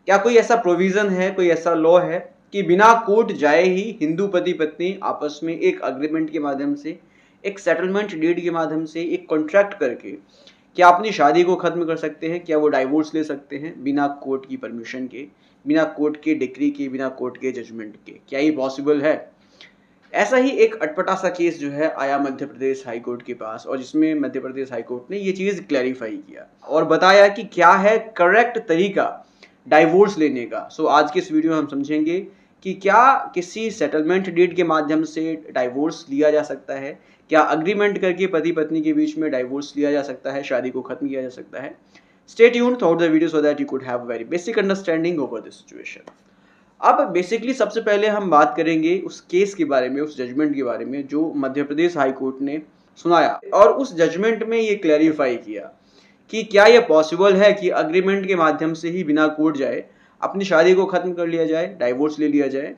क्या कोई ऐसा प्रोविजन है, कोई ऐसा लॉ है कि बिना कोर्ट जाए ही हिंदू पति पत्नी आपस में एक अग्रीमेंट के माध्यम से, एक सेटलमेंट डीड के माध्यम से, एक कॉन्ट्रैक्ट करके क्या अपनी शादी को खत्म कर सकते हैं? क्या वो डाइवोर्स ले सकते हैं बिना कोर्ट की परमिशन के, बिना कोर्ट के डिक्री के, बिना कोर्ट के जजमेंट के? क्या ये पॉसिबल है? ऐसा ही एक अटपटा सा केस जो है आया मध्य प्रदेश हाई कोर्ट के पास, और जिसमें मध्य प्रदेश हाई कोर्ट ने ये चीज़ क्लैरिफाई किया और बताया कि क्या है करेक्ट तरीका डाइवोर्स लेने का। सो आज के इस वीडियो में हम समझेंगे कि क्या किसी सेटलमेंट डीड के माध्यम से डाइवोर्स लिया जा सकता है, क्या अग्रीमेंट करके पति पत्नी के बीच में डाइवोर्स लिया जा सकता है, शादी को खत्म किया जा सकता है। Stay tuned through the video so that you could have a very basic understanding over this situation. अब बेसिकली सबसे पहले हम बात करेंगे उस केस के बारे में, उस जजमेंट के बारे में जो मध्य प्रदेश हाई कोर्ट ने सुनाया, और उस जजमेंट में ये क्लैरिफाई किया कि क्या यह पॉसिबल है कि अग्रीमेंट के माध्यम से ही बिना कोर्ट जाए अपनी शादी को खत्म कर लिया जाए, डाइवोर्स ले लिया जाए।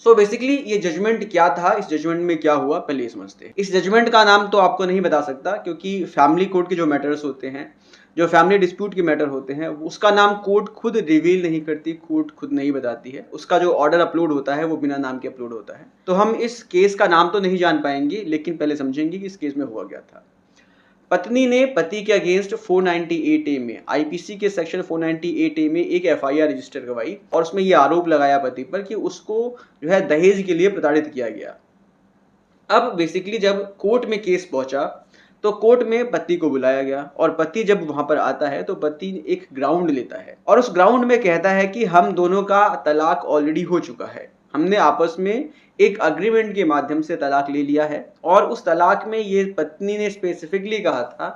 सो बेसिकली ये जजमेंट क्या था, इस जजमेंट में क्या हुआ, पहले समझते हैं। इस जजमेंट का नाम तो आपको नहीं बता सकता क्योंकि फैमिली कोर्ट के जो मैटर्स होते हैं, जो फैमिली डिस्प्यूट के मैटर होते हैं, उसका नाम कोर्ट खुद रिवील नहीं करती, कोर्ट खुद नहीं बताती है। उसका जो ऑर्डर अपलोड होता है वो बिना नाम के अपलोड होता है। तो हम इस केस का नाम तो नहीं जान पाएंगे, लेकिन पहले समझेंगे कि इस केस में हुआ क्या था। पत्नी ने पति के अगेंस्ट 498A में, आईपीसी के सेक्शन 498A में एक एफआईआर रजिस्टर करवाई और उसमें यह आरोप लगाया पति पर कि उसको जो है दहेज के लिए प्रताड़ित किया गया। अब बेसिकली जब कोर्ट में केस पहुंचा तो कोर्ट में पति को बुलाया गया, और पति जब वहां पर आता है तो पति एक ग्राउंड लेता है और उस ग्राउंड में कहता है कि हम दोनों का तलाक ऑलरेडी हो चुका है, हमने आपस में एक अग्रीमेंट के माध्यम से तलाक ले लिया है, और उस तलाक में ये पत्नी ने स्पेसिफिकली कहा था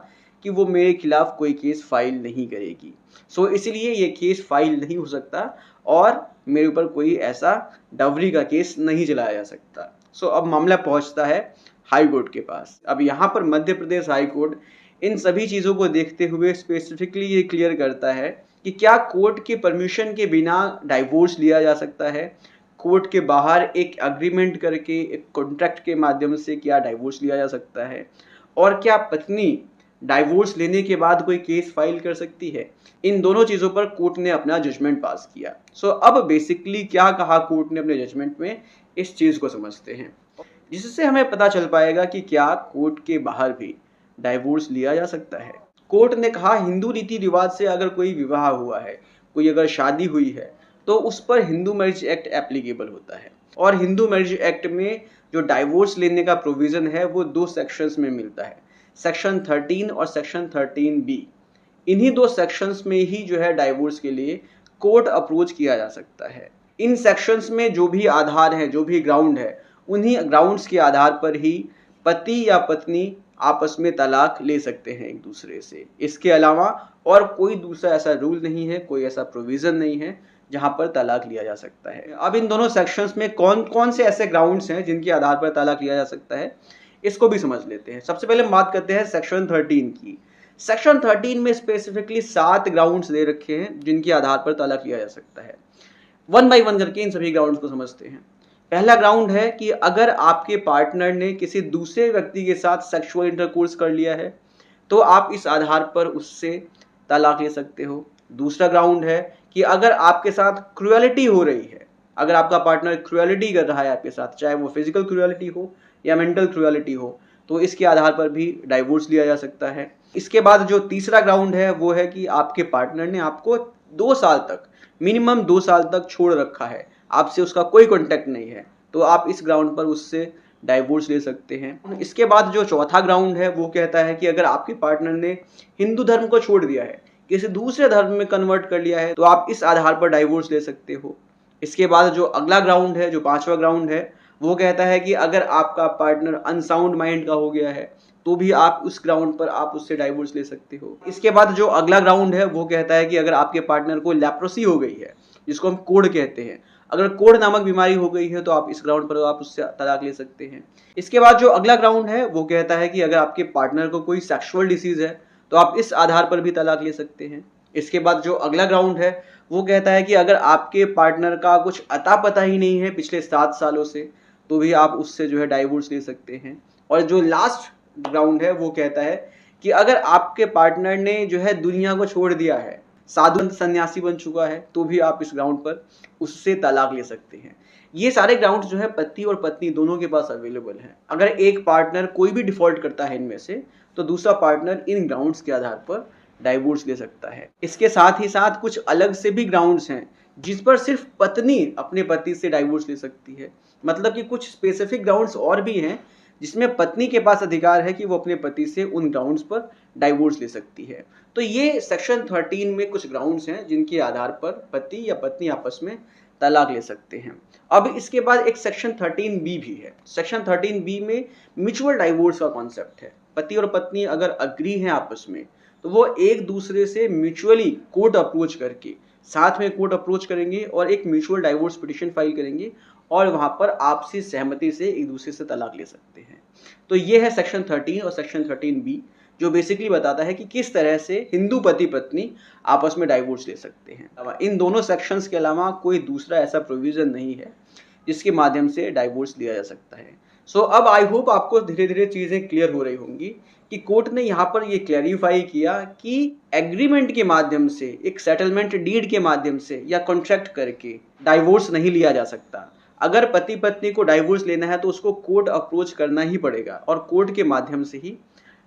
कि वो मेरे खिलाफ कोई केस फाइल नहीं करेगी। सो इसलिए ये केस फाइल नहीं हो सकता और मेरे ऊपर कोई ऐसा डाउरी का केस नहीं चलाया जा सकता। सो अब मामला पहुंचता है हाई कोर्ट के पास। अब यहाँ पर मध्य प्रदेश हाई कोर्ट इन सभी चीज़ों को देखते हुए स्पेसिफिकली ये क्लियर करता है कि क्या कोर्ट के परमिशन के बिना डाइवोर्स लिया जा सकता है, कोर्ट के बाहर एक अग्रीमेंट करके, एक कॉन्ट्रैक्ट के माध्यम से क्या डाइवोर्स लिया जा सकता है, और क्या पत्नी डाइवोर्स लेने के बाद कोई केस फाइल कर सकती है। इन दोनों चीज़ों पर कोर्ट ने अपना जजमेंट पास किया। सो अब बेसिकली क्या कहा कोर्ट ने अपने जजमेंट में, इस चीज़ को समझते हैं, जिससे हमें पता चल पाएगा कि क्या कोर्ट के बाहर भी डाइवोर्स लिया जा सकता है। कोर्ट ने कहा हिंदू रीति रिवाज से अगर कोई विवाह हुआ है, कोई अगर शादी हुई है, तो उस पर हिंदू मैरिज एक्ट एप्लीकेबल होता है, और हिंदू मैरिज एक्ट में जो डाइवोर्स लेने का प्रोविज़न है वो 2 सेक्शंस में मिलता है, सेक्शन 13 और सेक्शन 13B। इन्हीं 2 सेक्शंस में ही जो है डाइवोर्स के लिए कोर्ट अप्रोच किया जा सकता है। इन सेक्शंस में जो भी आधार है, जो भी ग्राउंड है, उन्हीं ग्राउंड्स के आधार पर ही पति या पत्नी आपस में तलाक ले सकते हैं एक दूसरे से। इसके अलावा और कोई दूसरा ऐसा रूल नहीं है, कोई ऐसा प्रोविज़न नहीं है जहां पर तलाक लिया जा सकता है। अब इन दोनों सेक्शंस में कौन कौन से ऐसे ग्राउंड्स हैं जिनके आधार पर तलाक लिया जा सकता है, इसको भी समझ लेते हैं। सबसे पहले हम बात करते हैं सेक्शन 13 की। सेक्शन 13 में स्पेसिफिकली 7 ग्राउंड्स दे रखे हैं जिनके आधार पर तलाक लिया जा सकता है। वन बाय वन करके इन सभी ग्राउंड्स को समझते हैं। पहला ग्राउंड है कि अगर आपके पार्टनर ने किसी दूसरे व्यक्ति के साथ सेक्सुअल इंटरकोर्स कर लिया है तो आप इस आधार पर उससे तलाक ले सकते हो। दूसरा ग्राउंड है कि अगर आपके साथ क्रुएलिटी हो रही है, अगर आपका पार्टनर क्रुएलिटी कर रहा है आपके साथ, चाहे वो फिजिकल क्रुएलिटी हो या मेंटल क्रुएलिटी हो, तो इसके आधार पर भी डाइवोर्स लिया जा सकता है। इसके बाद जो तीसरा ग्राउंड है वो है कि आपके पार्टनर ने आपको 2 साल तक, मिनिमम 2 साल तक छोड़ रखा है, आपसे उसका कोई कांटेक्ट नहीं है, तो आप इस ग्राउंड पर उससे डाइवोर्स ले सकते हैं। इसके बाद जो चौथा ग्राउंड है वो कहता है कि अगर आपके पार्टनर ने हिंदू धर्म को छोड़ दिया है, किसी दूसरे धर्म में कन्वर्ट कर लिया है, तो आप इस आधार पर डाइवोर्स ले सकते हो। इसके बाद जो अगला ग्राउंड है, जो 5वां ग्राउंड है, वो कहता है कि अगर आपका पार्टनर अनसाउंड माइंड का हो गया है तो भी आप उस ग्राउंड पर आप उससे डाइवोर्स ले सकते हो। इसके बाद जो अगला ग्राउंड है वो कहता है कि अगर आपके पार्टनर को लेप्रोसी हो गई है, जिसको हम कोढ़ कहते हैं, अगर कोढ़ नामक बीमारी हो गई है तो आप इस ग्राउंड पर आप उससे तलाक ले सकते हैं। इसके बाद जो अगला ग्राउंड है वो कहता है कि अगर आपके पार्टनर को कोई सेक्सुअल डिसीज है तो आप इस आधार पर भी तलाक ले सकते हैं। इसके बाद जो अगला ग्राउंड है वो कहता है कि अगर आपके पार्टनर का कुछ अता पता ही नहीं है पिछले 7 सालों से, तो भी आप उससे जो है डाइवोर्स ले सकते हैं। और जो लास्ट ग्राउंड है वो कहता है कि अगर आपके पार्टनर ने जो है दुनिया को छोड़ दिया है, साधु सन्यासी बन चुका है तो भी आप इस ग्राउंड पर उससे तलाक ले सकते हैं। ये सारे ग्राउंड जो है पति और पत्नी दोनों के पास अवेलेबल है। अगर एक पार्टनर कोई भी डिफॉल्ट करता है इनमें से तो दूसरा पार्टनर इन ग्राउंड्स के आधार पर डाइवोर्स ले सकता है। इसके साथ ही साथ कुछ अलग से भी ग्राउंड्स हैं जिस पर सिर्फ पत्नी अपने पति से डाइवोर्स ले सकती है। मतलब कि कुछ स्पेसिफिक ग्राउंड्स और भी हैं जिसमें पत्नी के पास अधिकार है कि वो अपने पति से उन ग्राउंड्स पर डाइवोर्स ले सकती है। तो ये सेक्शन 13 में कुछ ग्राउंड्स हैं जिनके आधार पर पति या पत्नी आपस में तलाक ले सकते हैं। अब इसके बाद एक सेक्शन 13B भी है। सेक्शन 13B में म्यूचुअल डाइवोर्स का कॉन्सेप्ट है। पति और पत्नी अगर अग्री हैं आपस में तो वो एक दूसरे से म्यूचुअली कोर्ट अप्रोच करके साथ में कोर्ट अप्रोच करेंगे और एक म्यूचुअल डाइवोर्स पिटीशन फाइल करेंगे और वहां पर आपसी सहमति से एक दूसरे से तलाक ले सकते हैं। तो ये है सेक्शन 13 और सेक्शन 13B जो बेसिकली बताता है कि किस तरह से हिंदू पति पत्नी आपस में डाइवोर्स ले सकते हैं। इन दोनों सेक्शंस के अलावा कोई दूसरा ऐसा प्रोविजन नहीं है जिसके माध्यम से डाइवोर्स लिया जा सकता है। सो अब आई होप आपको धीरे धीरे चीजें क्लियर हो रही होंगी कि कोर्ट ने यहाँ पर ये क्लैरिफाई किया कि एग्रीमेंट के माध्यम से, एक सेटलमेंट डीड के माध्यम से या कॉन्ट्रैक्ट करके डाइवोर्स नहीं लिया जा सकता। अगर पति पत्नी को डाइवोर्स लेना है तो उसको कोर्ट अप्रोच करना ही पड़ेगा और कोर्ट के माध्यम से ही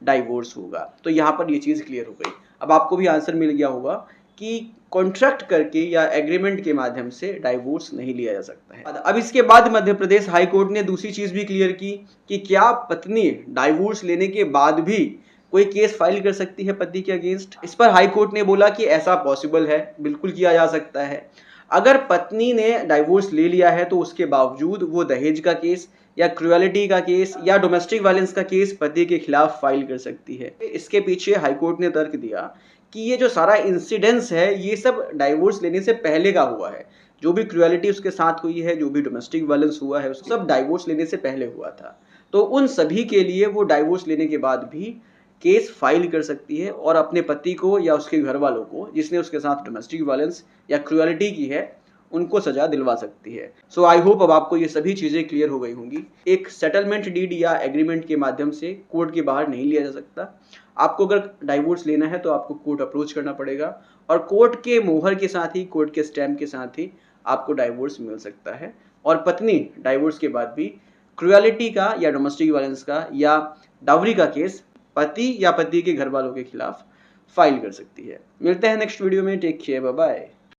डाइवोर्स होगा। तो यहाँ पर ये चीज़ क्लियर हो गई। अब आपको भी आंसर मिल गया होगा कि कॉन्ट्रैक्ट करके या एग्रीमेंट के माध्यम से डाइवोर्स नहीं लिया जा सकता है। अब इसके बाद मध्य प्रदेश हाई कोर्ट ने दूसरी चीज़ भी क्लियर की कि क्या पत्नी डाइवोर्स लेने के बाद भी कोई केस फाइल कर सकती है पति के अगेंस्ट। इस पर हाई कोर्ट ने बोला कि ऐसा पॉसिबल है, बिल्कुल किया जा सकता है। अगर पत्नी ने डाइवोर्स ले लिया है तो उसके बावजूद वो दहेज का केस या क्रुएलिटी का केस या डोमेस्टिक वायलेंस का केस पति के खिलाफ फाइल कर सकती है। इसके पीछे हाईकोर्ट ने तर्क दिया कि ये जो सारा इंसिडेंस है ये सब डाइवोर्स लेने से पहले का हुआ है। जो भी क्रुएलिटी उसके साथ हुई है, जो भी डोमेस्टिक वायलेंस हुआ है, सब डाइवोर्स लेने से पहले हुआ था। तो उन सभी के लिए वो डाइवोर्स लेने के बाद भी केस फाइल कर सकती है और अपने पति को या उसके घर वालों को जिसने उसके साथ डोमेस्टिक वायलेंस या क्रुएलिटी की है उनको सजा दिलवा सकती है। सो आई होप अब आपको ये सभी चीज़ें क्लियर हो गई होंगी। एक सेटलमेंट डीड या एग्रीमेंट के माध्यम से कोर्ट के बाहर नहीं लिया जा सकता। आपको अगर डाइवोर्स लेना है तो आपको कोर्ट अप्रोच करना पड़ेगा और कोर्ट के मोहर के साथ ही, कोर्ट के स्टैम्प के साथ ही आपको डाइवोर्स मिल सकता है। और पत्नी डाइवोर्स के बाद भी क्रुएलिटी का या डोमेस्टिक वायलेंस का या डावरी का केस पति या पति के घर वालों के खिलाफ फाइल कर सकती है। मिलते हैं नेक्स्ट वीडियो में। Take care, bye bye.